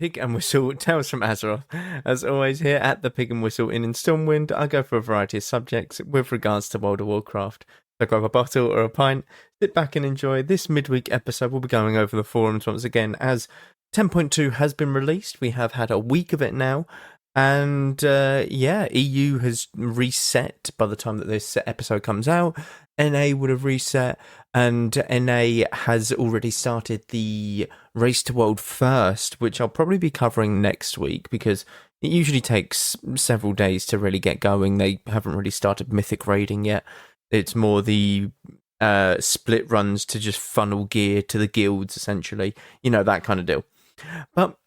Pig and Whistle, Tales from Azeroth. As always, here at the Pig and Whistle in Stormwind, I go for a variety of subjects with regards to World of Warcraft. So grab a bottle or a pint, sit back and enjoy. This midweek episode, we'll be going over the forums once again, as 10.2 has been released. We have had a week of it now. And EU has reset by the time that this episode comes out. NA would have reset, and NA has already started the Race to World First, which I'll probably be covering next week because it usually takes several days to really get going. They haven't really started Mythic raiding yet. It's more the split runs to just funnel gear to the guilds, essentially. You know, that kind of deal. But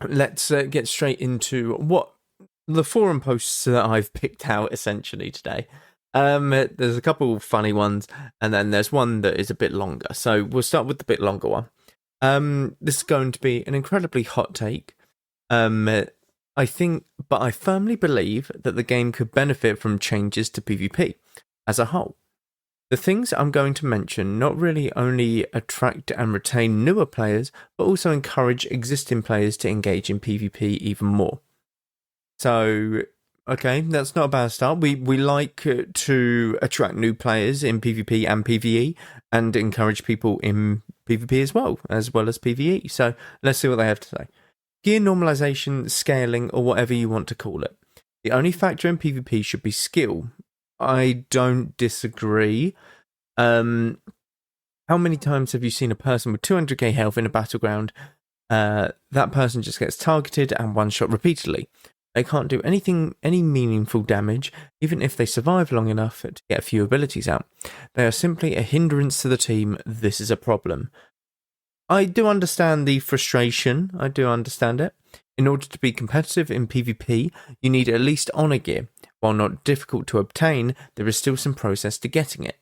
let's get straight into what the forum posts that I've picked out essentially today. There's a couple funny ones, and then there's one that is a bit longer. So we'll start with the bit longer one. This is going to be an incredibly hot take. I firmly believe that the game could benefit from changes to PvP as a whole. The things I'm going to mention not really only attract and retain newer players, but also encourage existing players to engage in PvP even more. So, okay, that's not a bad start. We like to attract new players in PvP and PvE, and encourage people in PvP as well as PvE. So let's see what they have to say. Gear normalization, scaling, or whatever you want to call it. The only factor in PvP should be skill. I don't disagree. How many times have you seen a person with 200k health in a battleground? That person just gets targeted and one-shot repeatedly. They can't do any meaningful damage, even if they survive long enough to get a few abilities out. They are simply a hindrance to the team. This is a problem. I do understand the frustration. I do understand it. In order to be competitive in PvP, you need at least honor gear. While not difficult to obtain, there is still some process to getting it.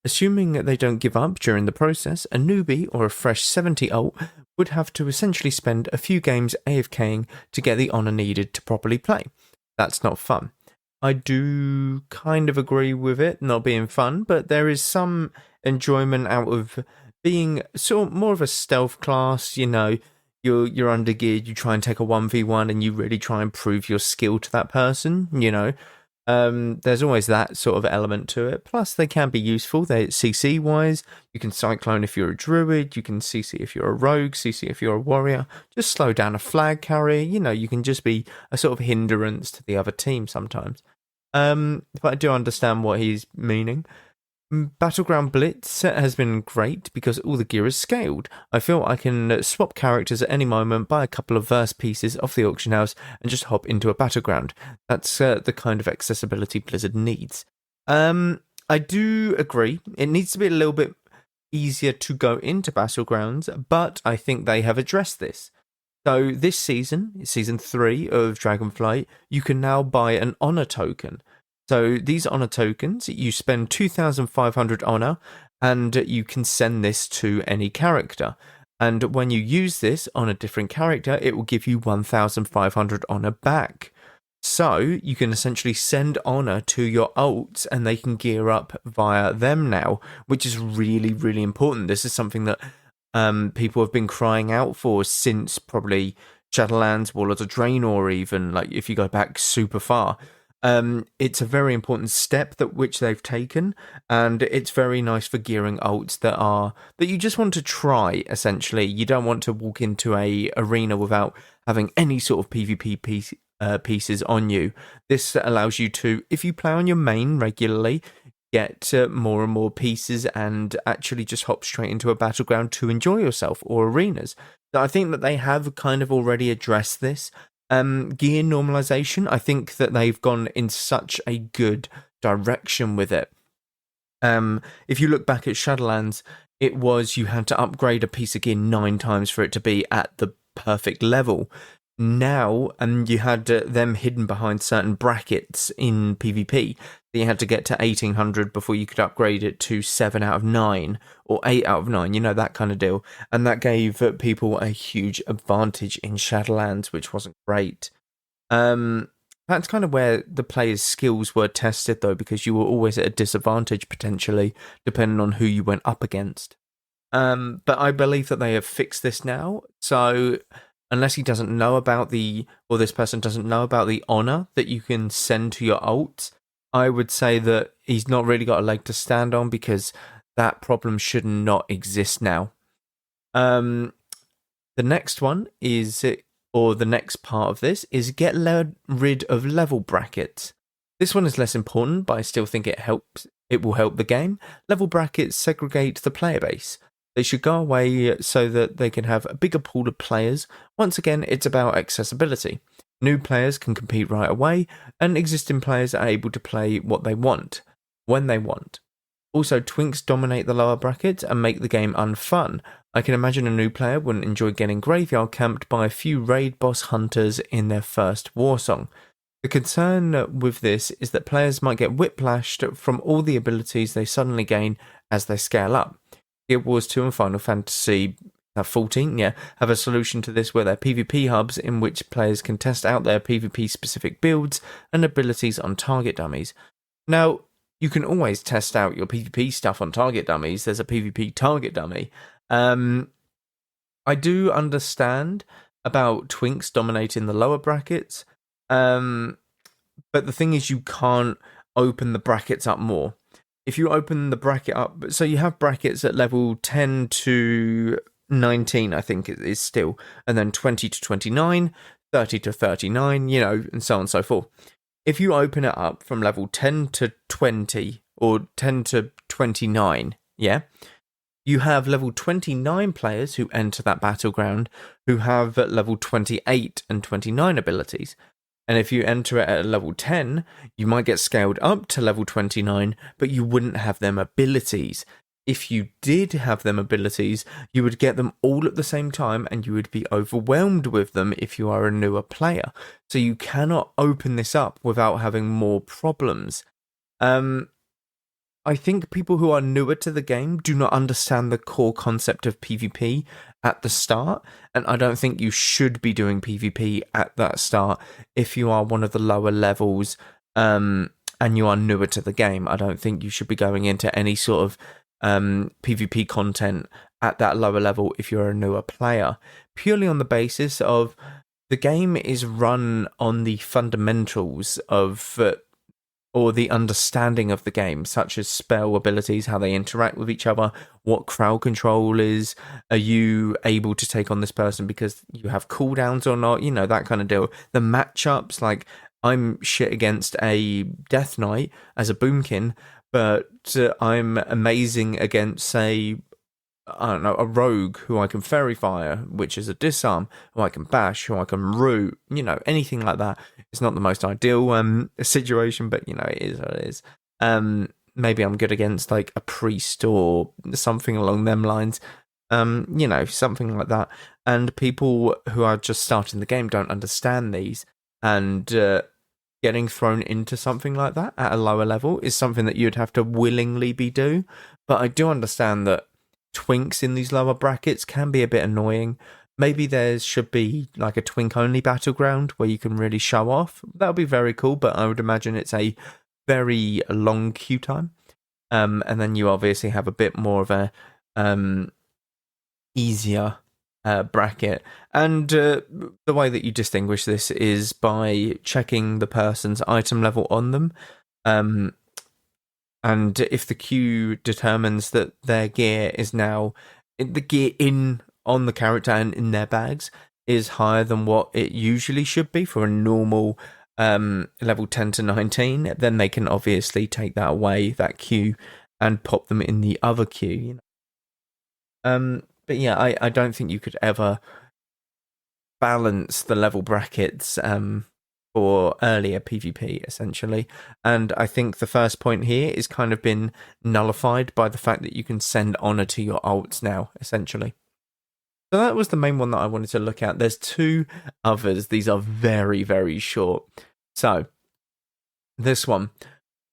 Assuming that they don't give up during the process, a newbie or a fresh 70 ult would have to essentially spend a few games AFKing to get the honor needed to properly play. That's not fun. I do kind of agree with it not being fun, but there is some enjoyment out of being sort of more of a stealth class. You know, you're under geared, you try and take a 1v1 and you really try and prove your skill to that person, you know. There's always that sort of element to it. Plus, they can be useful. They CC wise, you can cyclone if you're a druid, you can CC if you're a rogue, CC if you're a warrior. Just slow down a flag carrier. You know, you can just be a sort of hindrance to the other team sometimes. But I do understand what he's meaning. Battleground Blitz has been great because all the gear is scaled. I feel I can swap characters at any moment, buy a couple of verse pieces off the auction house, and just hop into a battleground. That's the kind of accessibility Blizzard needs. I do agree. It needs to be a little bit easier to go into Battlegrounds, but I think they have addressed this. So this season, Season 3 of Dragonflight, you can now buy an honor token. So these honor tokens, you spend 2,500 honor and you can send this to any character. And when you use this on a different character, it will give you 1,500 honor back. So you can essentially send honor to your ults and they can gear up via them now, which is really, really important. This is something that people have been crying out for since probably Shadowlands, Warlords of Draenor, even like if you go back super far. It's a very important step which they've taken, and it's very nice for gearing ults that you just want to try, essentially. You don't want to walk into a arena without having any sort of PvP pieces on you. This allows you to, if you play on your main regularly, get more and more pieces and actually just hop straight into a battleground to enjoy yourself, or arenas. So I think that they have kind of already addressed this. Gear normalization, I think that they've gone in such a good direction with it. If you look back at Shadowlands, it was you had to upgrade a piece of gear 9 times for it to be at the perfect level. Now, you had them hidden behind certain brackets in PvP. You had to get to 1800 before you could upgrade it to 7 out of 9 or 8 out of 9, you know, that kind of deal. And that gave people a huge advantage in Shadowlands, which wasn't great. That's kind of where the players' skills were tested, though, because you were always at a disadvantage, potentially, depending on who you went up against. But I believe that they have fixed this now. So unless he doesn't know about or this person doesn't know about the honor that you can send to your ults, I would say that he's not really got a leg to stand on, because that problem should not exist now. The next one is, or the next part of this, is get rid of level brackets. This one is less important, but I still think it helps. It will help the game. Level brackets segregate the player base. They should go away so that they can have a bigger pool of players. Once again, it's about accessibility. New players can compete right away, and existing players are able to play what they want, when they want. Also, twinks dominate the lower brackets and make the game unfun. I can imagine a new player wouldn't enjoy getting graveyard camped by a few raid boss hunters in their first war song. The concern with this is that players might get whiplashed from all the abilities they suddenly gain as they scale up. Guild Wars 2 and Final Fantasy 14, have a solution to this, where they're PvP hubs in which players can test out their PvP specific builds and abilities on target dummies. Now, you can always test out your PvP stuff on target dummies. There's a PvP target dummy. I do understand about twinks dominating the lower brackets, but the thing is, you can't open the brackets up more. If you open the bracket up, so you have brackets at level 10 to 19, I think it is still, and then 20 to 29, 30 to 39, and so on and so forth. If you open it up from level 10 to 20, or 10 to 29, you have level 29 players who enter that battleground who have level 28 and 29 abilities. And if you enter it at a level 10, you might get scaled up to level 29, but you wouldn't have them abilities. If you did have them abilities, you would get them all at the same time, and you would be overwhelmed with them if you are a newer player. So you cannot open this up without having more problems. I think people who are newer to the game do not understand the core concept of PvP at the start, and I don't think you should be doing PvP at that start if you are one of the lower levels and you are newer to the game. I don't think you should be going into any sort of PvP content at that lower level if you're a newer player, purely on the basis of the game is run on the fundamentals of or the understanding of the game, such as spell abilities, how they interact with each other, what crowd control is, are you able to take on this person because you have cooldowns or not, that kind of deal. The matchups, like, I'm shit against a Death Knight as a Boomkin, but I'm amazing against, say, I don't know, a rogue who I can fairy fire, which is a disarm, who I can bash, who I can root, anything like that. It's not the most ideal situation, but it is what it is. Maybe I'm good against like a priest or something along them lines. Something like that. And people who are just starting the game don't understand these, and getting thrown into something like that at a lower level is something that you'd have to willingly do. But I do understand that twinks in these lower brackets can be a bit annoying. Maybe there should be like a twink only battleground where you can really show off. That would be very cool, but I would imagine it's a very long queue time. And then you obviously have a bit more of a easier bracket. And the way that you distinguish this is by checking the person's item level on them. And if the queue determines that their gear is now, the gear on the character and in their bags is higher than what it usually should be for a normal level 10 to 19, then they can obviously take that away, that queue, and pop them in the other queue. But yeah, I don't think you could ever balance the level brackets for earlier PvP, essentially. And I think the first point here is kind of been nullified by the fact that you can send honor to your ults now, essentially. So that was the main one that I wanted to look at. There's two others. These are very, very short. So, this one.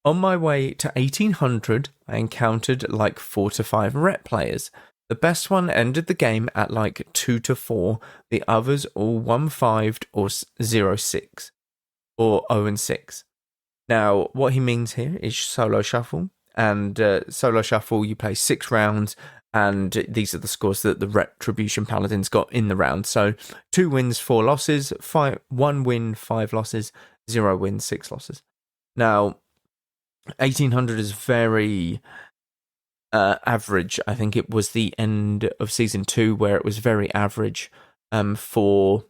On my way to 1800, I encountered like 4 to 5 rep players. The best one ended the game at like 2 to 4. The others all 1-5'd or 0-6. Or 0-6. Now, what he means here is solo shuffle. And solo shuffle, you play 6 rounds, And these are the scores that the Retribution Paladins got in the round. So 2 wins, 4 losses, 1 win, 5 losses, 0 wins, 6 losses. Now, 1800 is very average. I think it was the end of Season 2 where it was very average for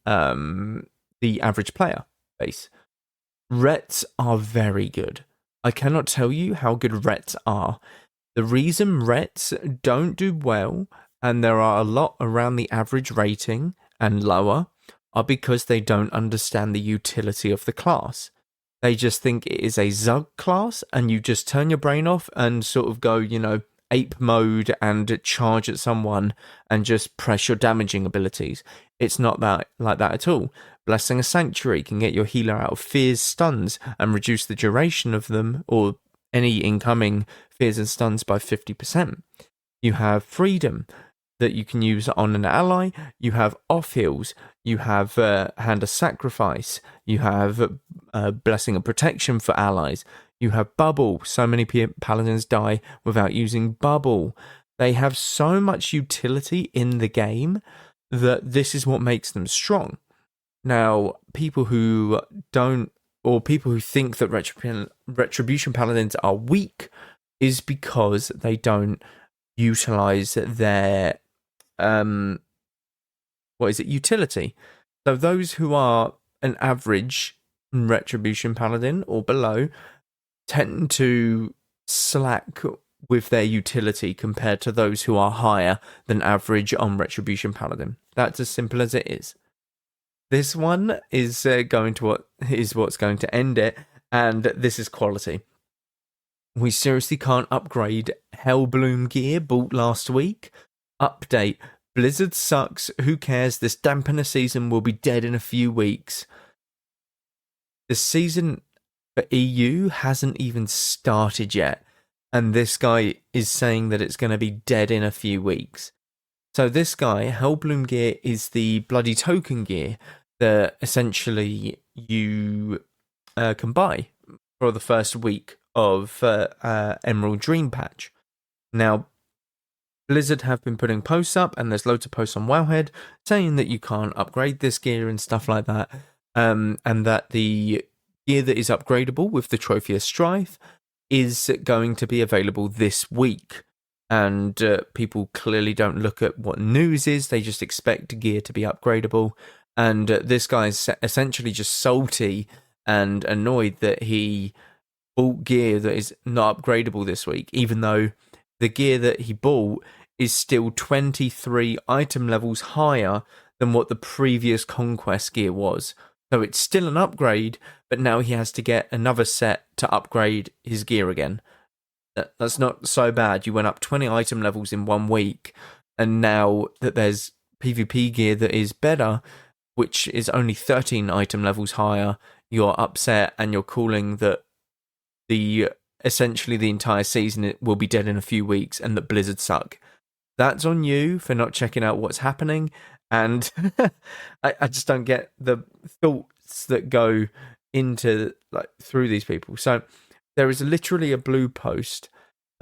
the average player base. Rets are very good. I cannot tell you how good Rets are. The reason Rets don't do well, and there are a lot around the average rating and lower, are because they don't understand the utility of the class. They just think it is a Zug class, and you just turn your brain off and sort of go, ape mode and charge at someone and just press your damaging abilities. It's not like that at all. Blessing a Sanctuary can get your healer out of fears, stuns, and reduce the duration of them or any incoming fears and stuns by 50%. You have Freedom that you can use on an ally. You have off heals. You have Hand of Sacrifice. You have Blessing of Protection for allies. You have Bubble. So many paladins die without using Bubble. They have so much utility in the game that this is what makes them strong. Now, people who don't, or people who think that Retribution Paladins are weak, is because they don't utilize their utility. So those who are an average Retribution Paladin or below tend to slack with their utility compared to those who are higher than average on Retribution Paladin. That's as simple as it is. This one is what's going to end it, and this is quality. We seriously can't upgrade Hellbloom gear bought last week. Update: Blizzard sucks. Who cares? This dampener season will be dead in a few weeks. The season for EU hasn't even started yet, and this guy is saying that it's going to be dead in a few weeks. So this guy, Hellbloom gear, is the bloody token gear that essentially you can buy for the first week of Emerald Dream Patch. Now, Blizzard have been putting posts up, and there's loads of posts on Wowhead saying that you can't upgrade this gear and stuff like that, and that the gear that is upgradable with the Trophy of Strife is going to be available this week. And people clearly don't look at what news is, they just expect gear to be upgradable. And this guy is essentially just salty and annoyed that he bought gear that is not upgradable this week, even though the gear that he bought is still 23 item levels higher than what the previous Conquest gear was. So it's still an upgrade, but now he has to get another set to upgrade his gear again. That's not so bad. You went up 20 item levels in 1 week, and now that there's PvP gear that is better, which is only 13 item levels higher, you're upset and you're calling that essentially the entire season will be dead in a few weeks and that Blizzard suck. That's on you for not checking out what's happening, and I just don't get the thoughts that go into through these people. So there is literally a blue post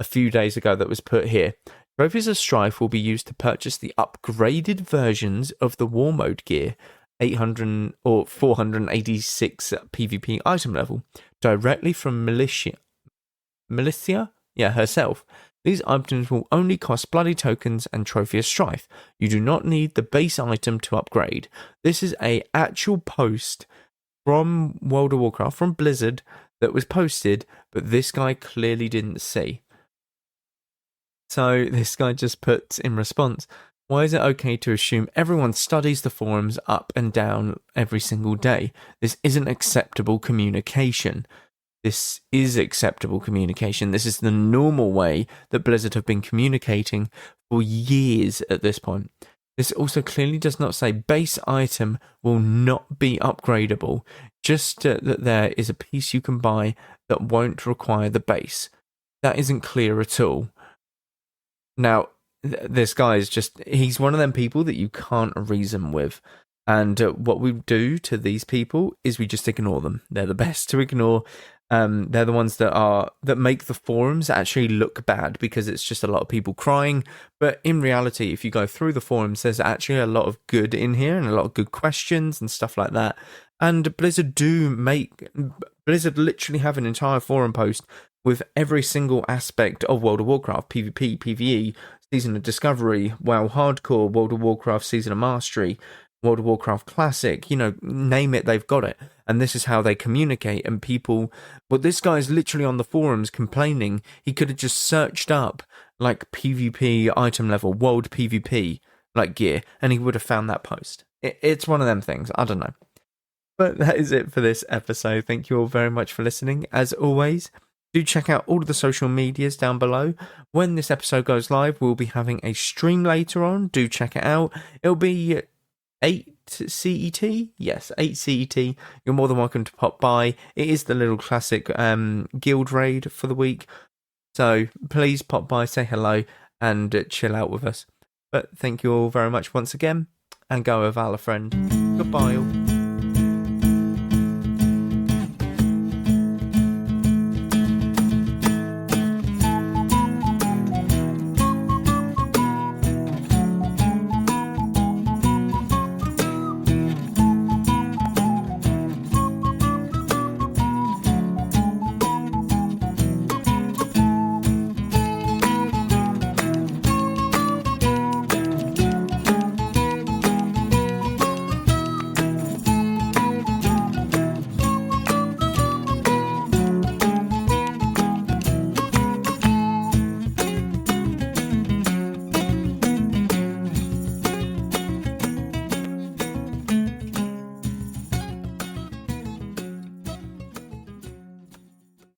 a few days ago that was put here. Trophies of Strife will be used to purchase the upgraded versions of the War Mode gear, 800 or 486 PvP item level, directly from Militia herself. These items will only cost bloody tokens and Trophy of Strife. You do not need the base item to upgrade. This is a actual post from World of Warcraft, from Blizzard, that was posted, but this guy clearly didn't see. So this guy just puts in response, why is it okay to assume everyone studies the forums up and down every single day? This isn't acceptable communication. This is acceptable communication. This is the normal way that Blizzard have been communicating for years at this point. This also clearly does not say base item will not be upgradable, just that there is a piece you can buy that won't require the base. That isn't clear at all. Now, this guy is he's one of them people that you can't reason with. And what we do to these people is we just ignore them. They're the best to ignore. They're the ones that make the forums actually look bad because it's just a lot of people crying. But in reality, if you go through the forums, there's actually a lot of good in here and a lot of good questions and stuff like that. And Blizzard literally have an entire forum post with every single aspect of World of Warcraft: PvP, PvE, Season of Discovery, WoW Hardcore, World of Warcraft Season of Mastery, World of Warcraft Classic, name it, they've got it. And this is how they communicate. And people, but this guy's literally on the forums complaining. He could have just searched up like PvP item level, world PvP like gear, and he would have found that post. It's one of them things. I don't know. But that is it for this episode. Thank you all very much for listening. As always, do check out all of the social medias down below. When this episode goes live, we'll be having a stream later on. Do check it out. It'll be 8 CET? Yes, 8 CET. You're more than welcome to pop by. It is the little classic guild raid for the week. So please pop by, say hello, and chill out with us. But thank you all very much once again, and go with Valor friend. Goodbye all.